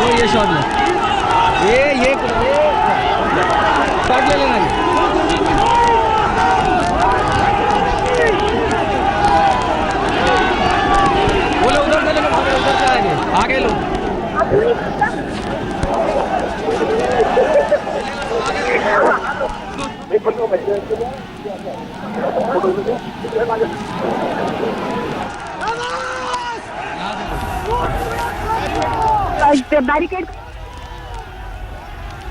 ये शॉट ले लेना। वो लोग उधर से लेकर उधर से आगे लो। बैरिकेड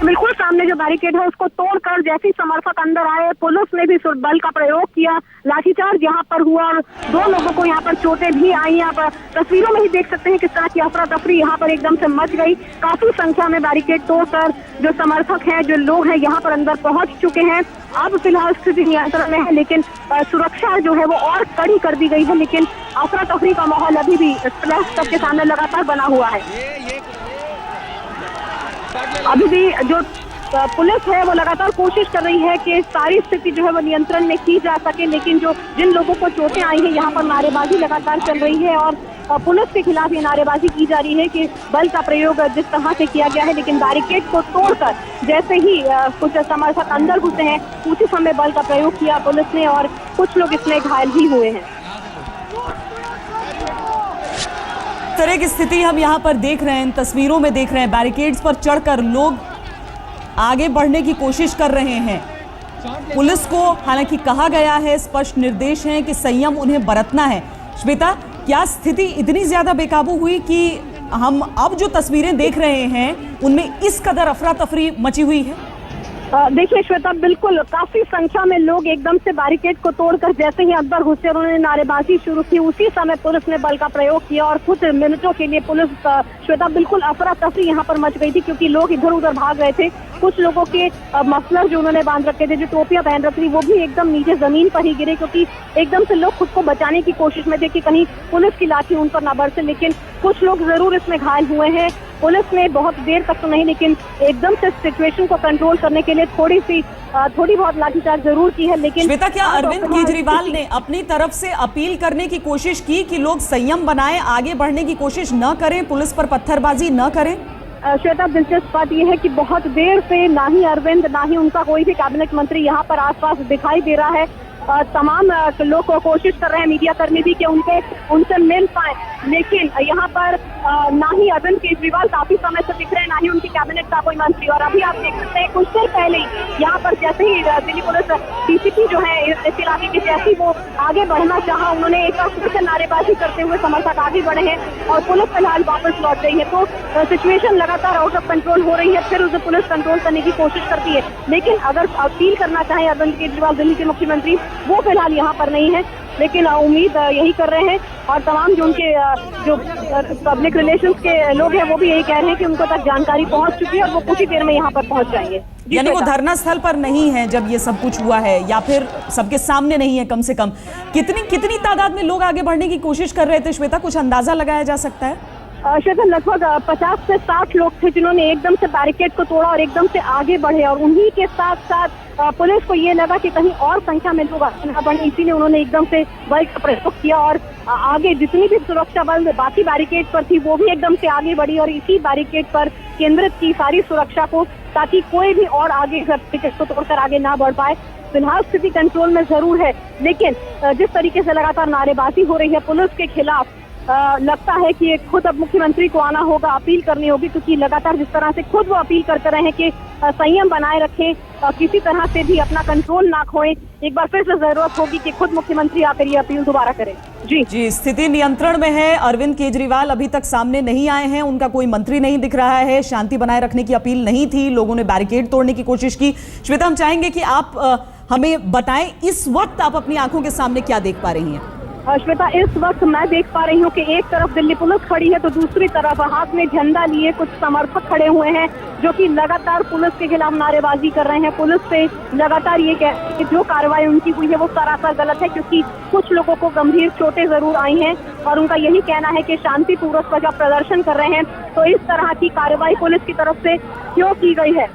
बिल्कुल सामने जो बैरिकेड है उसको तोड़कर जैसे ही समर्थक अंदर आए, पुलिस ने भी बल का प्रयोग किया, लाठीचार्ज यहाँ पर हुआ और 2 लोगों को यहाँ पर चोटें भी आई। यहाँ पर तस्वीरों में ही देख सकते हैं किस तरह की अफरा तफरी यहाँ पर एकदम से मच गई। काफी संख्या में बैरिकेड तोड़कर जो समर्थक हैं, जो लोग हैं, यहाँ पर अंदर पहुंच चुके हैं। अब फिलहाल स्थिति नियंत्रण में है, लेकिन सुरक्षा जो है वो और कड़ी कर दी गई है, लेकिन अफरा तफरी का माहौल अभी भी सबके सामने लगातार बना हुआ है। अभी भी जो पुलिस है वो लगातार कोशिश कर रही है कि सारी स्थिति जो है वो नियंत्रण में की जा सके, लेकिन जिन लोगों को चोटें आई हैं यहाँ पर नारेबाजी लगातार चल रही है और पुलिस के खिलाफ ये नारेबाजी की जा रही है कि बल का प्रयोग जिस तरह से किया गया है, लेकिन बैरिकेड को तोड़कर जैसे ही कुछ समर्थक अंदर घुसे हैं उसी समय बल का प्रयोग किया पुलिस ने और कुछ लोग इसमें घायल भी हुए हैं। तरह की स्थिति हम यहाँ पर देख रहे हैं, तस्वीरों में देख रहे हैं। बैरिकेड्स पर चढ़कर लोग आगे बढ़ने की कोशिश कर रहे हैं। पुलिस को हालांकि कहा गया है, स्पष्ट निर्देश हैं कि संयम उन्हें बरतना है। श्वेता, क्या स्थिति इतनी ज्यादा बेकाबू हुई कि हम अब जो तस्वीरें देख रहे हैं उनमें इस कदर अफरा तफरी मची हुई है? देखिए श्वेता, बिल्कुल काफी संख्या में लोग एकदम से बैरिकेड को तोड़कर जैसे ही अंदर घुसे और उन्होंने नारेबाजी शुरू की, उसी समय पुलिस ने बल का प्रयोग किया और कुछ मिनटों के लिए पुलिस श्वेता बिल्कुल अफरा तफरी यहाँ पर मच गई थी, क्योंकि लोग इधर उधर भाग रहे थे। कुछ लोगों के मफलर जो उन्होंने बांध रखे थे, जो टोपियां पहन रखी थी, वो भी एकदम नीचे जमीन पर ही गिरे, क्योंकि एकदम से लोग खुद को बचाने की कोशिश में थे कि कहीं पुलिस की लाठी उन पर ना बरसे। लेकिन कुछ लोग जरूर इसमें घायल हुए हैं। पुलिस ने बहुत देर तक तो नहीं, लेकिन एकदम से सिचुएशन को कंट्रोल करने के लिए थोड़ी बहुत लाठीचार्ज जरूर की है। लेकिन श्वेता, क्या अरविंद केजरीवाल ने अपनी तरफ से अपील करने की कोशिश की कि लोग संयम बनाएं, आगे बढ़ने की कोशिश न करें, पुलिस पर पत्थरबाजी न करें? श्वेता, दिलचस्प बात यह है कि बहुत देर से ना ही अरविंद ना ही उनका कोई भी कैबिनेट मंत्री यहाँ पर आसपास दिखाई दे रहा है। तमाम लोग कोशिश कर रहे हैं, मीडिया कर्मी भी, कि उनसे मिल पाए, लेकिन यहाँ पर ना ही अरविंद केजरीवाल काफी समय से दिख रहे हैं, ना ही उनकी कैबिनेट का कोई मंत्री। और अभी आप देख सकते हैं कुछ देर पहले ही यहाँ पर जैसे ही दिल्ली पुलिस डीसीपी जो है इस इलाके के, जैसे ही वो आगे बढ़ना चाहा, उन्होंने एक बार से नारेबाजी करते हुए समर्थक आगे बढ़े हैं और पुलिस फिलहाल वापस लौट गई है। तो सिचुएशन लगातार आउट ऑफ कंट्रोल हो रही है, फिर उसे पुलिस कंट्रोल करने की कोशिश करती है। लेकिन अगर अपील करना चाहे अरविंद केजरीवाल, दिल्ली के मुख्यमंत्री, वो फिलहाल यहाँ पर नहीं है, लेकिन उम्मीद यही कर रहे हैं। और तमाम जो उनके जो पब्लिक रिलेशंस के लोग हैं वो भी यही कह रहे हैं कि उनको तक जानकारी पहुंच चुकी है और वो कुछ ही देर में यहाँ पर पहुंच जाएंगे। यानी वो धरना स्थल पर नहीं है जब ये सब कुछ हुआ है, या फिर सबके सामने नहीं है? कम से कम कितनी तादाद में लोग आगे बढ़ने की कोशिश कर रहे थे श्वेता, कुछ अंदाजा लगाया जा सकता है? श्वेता, लगभग 50 से 60 लोग थे जिन्होंने एकदम से बैरिकेड को तोड़ा और एकदम से आगे बढ़े, और उन्हीं के साथ साथ पुलिस को ये लगा कि कहीं और संख्या में लोग आगे न बढ़े, इसीलिए उन्होंने एकदम से बल का प्रयोग किया और आगे जितनी भी सुरक्षा बल बाकी बैरिकेड पर थी वो भी एकदम से आगे बढ़ी और इसी बैरिकेड पर केंद्रित की सारी सुरक्षा को, ताकि कोई भी और आगे बैरिकेड को तोड़कर आगे ना बढ़ पाए। फिलहाल स्थिति कंट्रोल में जरूर है, लेकिन जिस तरीके से लगातार नारेबाजी हो रही है पुलिस के खिलाफ, लगता है कि खुद अब मुख्यमंत्री को आना होगा, अपील करनी होगी, क्योंकि लगातार जिस तरह से खुद वो अपील करते रहे हैं कि संयम बनाए रखें, किसी तरह से भी अपना कंट्रोल ना खोएं, एक बार फिर से जरूरत होगी कि खुद मुख्यमंत्री आकर ये अपील दोबारा करें। जी, स्थिति नियंत्रण में है। अरविंद केजरीवाल अभी तक सामने नहीं आए हैं, उनका कोई मंत्री नहीं दिख रहा है। शांति बनाए रखने की अपील नहीं थी, लोगों ने बैरिकेड तोड़ने की कोशिश की। श्वेता, हम चाहेंगे कि आप हमें बताएं इस वक्त आप अपनी आंखों के सामने क्या देख पा रही हैं? श्वेता, इस वक्त मैं देख पा रही हूँ कि एक तरफ दिल्ली पुलिस खड़ी है तो दूसरी तरफ हाथ में झंडा लिए कुछ समर्थक खड़े हुए हैं जो कि लगातार पुलिस के खिलाफ नारेबाजी कर रहे हैं। पुलिस से लगातार ये कह कि जो कार्रवाई उनकी हुई है वो सरासर गलत है, क्योंकि कुछ लोगों को गंभीर चोटें जरूर आई हैं और उनका यही कहना है कि शांतिपूर्वक जब प्रदर्शन कर रहे हैं तो इस तरह की कार्रवाई पुलिस की तरफ से क्यों की गई है।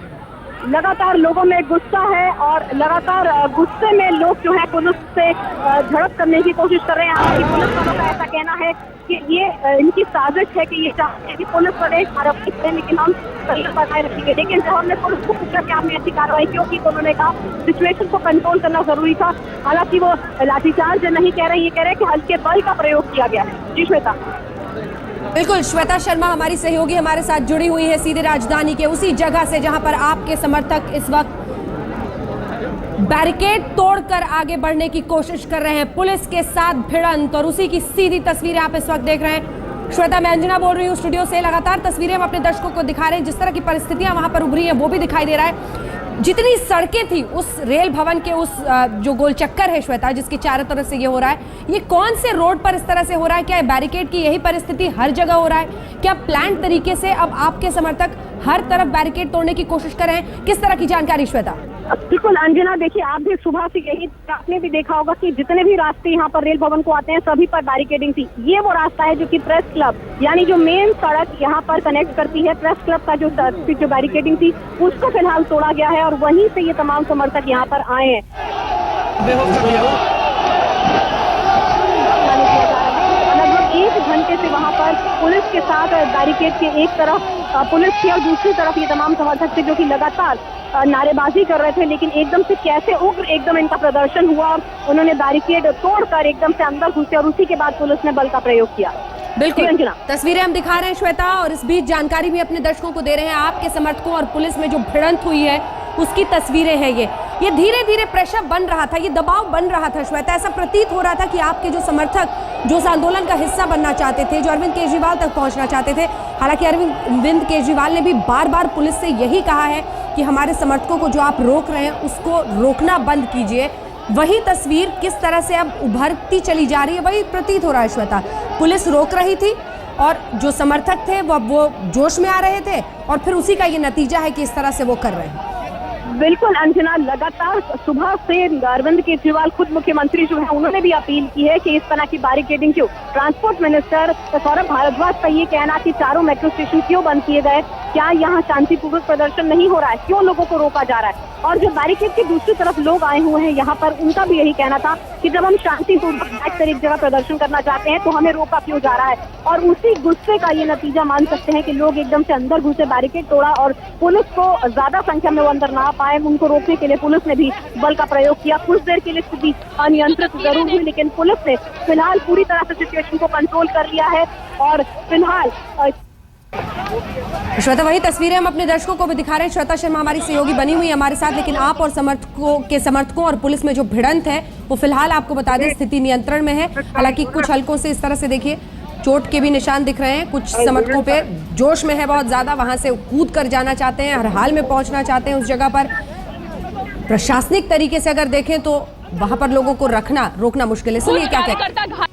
लगातार लोगों में गुस्सा है और लगातार गुस्से में लोग जो है पुलिस से झड़प करने की कोशिश कर रहे हैं। हालांकि पुलिस वालों का ऐसा कहना है कि ये इनकी साजिश है कि ये चाहते हैं कि पुलिस वाले कार्रवाई करें, लेकिन हम बनाए रखेंगे। लेकिन जब हमने पुलिस को पूछा कि आपने ऐसी कार्रवाई क्यों की तो उन्होंने कहा सिचुएशन को कंट्रोल करना जरूरी था। हालांकि वो लाठीचार्ज नहीं कह रहे, ये कह रहे हैं कि हल्के बल का प्रयोग किया गया है। जी श्वेता। बिल्कुल, श्वेता शर्मा हमारी सहयोगी हमारे साथ जुड़ी हुई है सीधे राजधानी के उसी जगह से जहां पर आपके समर्थक इस वक्त बैरिकेड तोड़कर आगे बढ़ने की कोशिश कर रहे हैं। पुलिस के साथ भिड़ंत और उसी की सीधी तस्वीरें आप इस वक्त देख रहे हैं। श्वेता, मैं अंजना बोल रही हूँ स्टूडियो से। लगातार तस्वीरें हम अपने दर्शकों को दिखा रहे हैं, जिस तरह की परिस्थितियां वहां पर उभरी हैं वो भी दिखाई दे रहा है। जितनी सड़कें थी उस रेल भवन के उस जो गोल चक्कर है श्वेता, जिसके चारों तरफ से ये हो रहा है, ये कौन से रोड पर इस तरह से हो रहा है? क्या बैरिकेड की यही परिस्थिति हर जगह हो रहा है? क्या प्लान तरीके से अब आपके समर्थक हर तरफ बैरिकेड तोड़ने की कोशिश कर रहे हैं? किस तरह की जानकारी श्वेता? बिल्कुल अंजना, देखिए आप भी सुबह से यही आपने भी देखा होगा कि जितने भी रास्ते यहाँ पर रेल भवन को आते हैं सभी पर बैरिकेडिंग थी। ये वो रास्ता है जो कि प्रेस क्लब यानी जो मेन सड़क यहाँ पर कनेक्ट करती है, प्रेस क्लब का जो बैरिकेडिंग थी उसको फिलहाल तोड़ा गया है और वहीं से ये तमाम समर्थक यहाँ पर आए हैं। लगभग 1 घंटे से वहाँ पर पुलिस के साथ बैरिकेड के एक तरफ पुलिस थी और दूसरी तरफ ये तमाम समर्थक थे जो कि लगातार नारेबाजी कर रहे थे। लेकिन एकदम से कैसे उग्र एकदम इनका प्रदर्शन हुआ और उन्होंने बैरिकेड तोड़कर एकदम से अंदर घुसे और उसी के बाद पुलिस ने बल का प्रयोग किया। बिल्कुल, तस्वीरें हम दिखा रहे हैं श्वेता, और इस बीच जानकारी भी अपने दर्शकों को दे रहे हैं। आपके समर्थकों और पुलिस में जो भिड़ंत हुई है उसकी तस्वीरें हैं ये धीरे धीरे प्रेशर बन रहा था, ये दबाव बन रहा था श्वेता। ऐसा प्रतीत हो रहा था कि आपके जो समर्थक जो उस आंदोलन का हिस्सा बनना चाहते थे, जो अरविंद केजरीवाल तक पहुंचना चाहते थे, हालांकि अरविंद केजरीवाल ने भी बार बार पुलिस से यही कहा है कि हमारे समर्थकों को जो आप रोक रहे हैं उसको रोकना बंद कीजिए। वही तस्वीर किस तरह से अब उभरती चली जा रही है वही प्रतीत हो रहा है श्वेता। पुलिस रोक रही थी और जो समर्थक थे वो जोश में आ रहे थे और फिर उसी का ये नतीजा है कि इस तरह से वो कर रहे हैं। बिल्कुल अंजना, लगातार सुबह से अरविंद केजरीवाल खुद मुख्यमंत्री जो है उन्होंने भी अपील की है कि इस तरह की बैरिकेडिंग क्यों। ट्रांसपोर्ट मिनिस्टर सौरभ भारद्वाज का ये कहना कि चारों मेट्रो स्टेशन क्यों बंद किए गए, क्या यहाँ शांतिपूर्वक प्रदर्शन नहीं हो रहा है, क्यों लोगों को रोका जा रहा है। और जो बैरिकेड की दूसरी तरफ लोग आए हुए हैं यहाँ पर, उनका भी यही कहना था कि जब हम शांतिपूर्वक बैठकर एक जगह प्रदर्शन करना चाहते हैं तो हमें रोका क्यों जा रहा है। और उसी गुस्से का ये नतीजा मान सकते हैं कि लोग एकदम से अंदर घुसे, बैरिकेड तोड़ा और पुलिस को ज्यादा संख्या में वो अंदर ना पाए, उनको रोकने के लिए पुलिस ने भी बल का प्रयोग किया। कुछ देर के लिए स्थिति अनियंत्रित जरूर हुई, लेकिन पुलिस ने फिलहाल पूरी तरह से सिचुएशन को कंट्रोल कर लिया है और फिलहाल श्वेता, वही तस्वीरें हम अपने दर्शकों को भी दिखा रहे हैं। श्वेता शर्मा हमारी सहयोगी बनी हुई है हमारे साथ, लेकिन आप और समर्थकों और पुलिस में जो भिड़ंत है वो फिलहाल आपको बता दें स्थिति नियंत्रण में है। हालांकि कुछ हल्कों से इस तरह से देखिए चोट के भी निशान दिख रहे हैं। कुछ समर्थकों पे जोश में है बहुत ज्यादा, वहां से कूद कर जाना चाहते हैं, हर हाल में पहुंचना चाहते हैं उस जगह पर। प्रशासनिक तरीके से अगर देखें तो वहां पर लोगों को रोकना मुश्किल है। सुनिए क्या कहते हैं।